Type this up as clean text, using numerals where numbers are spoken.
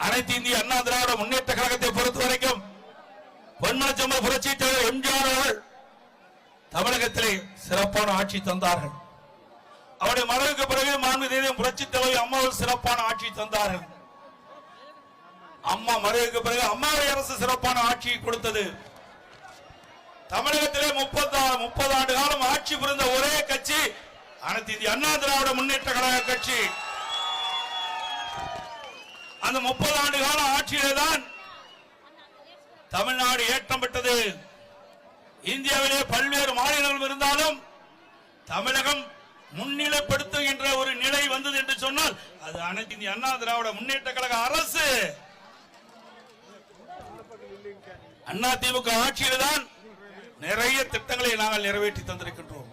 அனைத்து இந்திய அண்ணா திராவிட முன்னேற்ற கழகத்தை பொறுத்த வரைக்கும் பொன்மனச்செம்மல் புரட்சி தலைவர் எம்ஜிஆர் அவர்கள் தமிழகத்திலே சிறப்பான ஆட்சி தந்தார்கள். அவருடைய மறைவுக்கு பிறகு மாண்புமிகு புரட்சி தலைவர் அம்மாவில் சிறப்பான ஆட்சி தந்தார்கள். அம்மா மறைவுக்கு பிறகு அம்மாவுடைய அரசு சிறப்பான ஆட்சியை கொடுத்தது. தமிழகத்திலே 30 ஆண்டு காலம் ஆட்சி புரிந்த ஒரே கட்சி அனைத்து இந்திய அண்ணா திராவிட முன்னேற்ற கழக கட்சி. அந்த 30 ஆண்டு கால ஆட்சியில்தான் தமிழ்நாடு ஏற்றம் பெற்றது. இந்தியாவிலே பல்வேறு மாநிலங்கள் இருந்தாலும் தமிழகம் முன்னிலைப்படுத்துகின்ற ஒரு நிலை வந்தது என்று சொன்னால் அது அனைத்து இந்திய அண்ணா திராவிட முன்னேற்ற கழக அரசு. அண்ணா திமுக ஆட்சியில்தான் நிறைய திட்டங்களை நாங்கள் நிறைவேற்றி தந்திருக்கின்றோம்.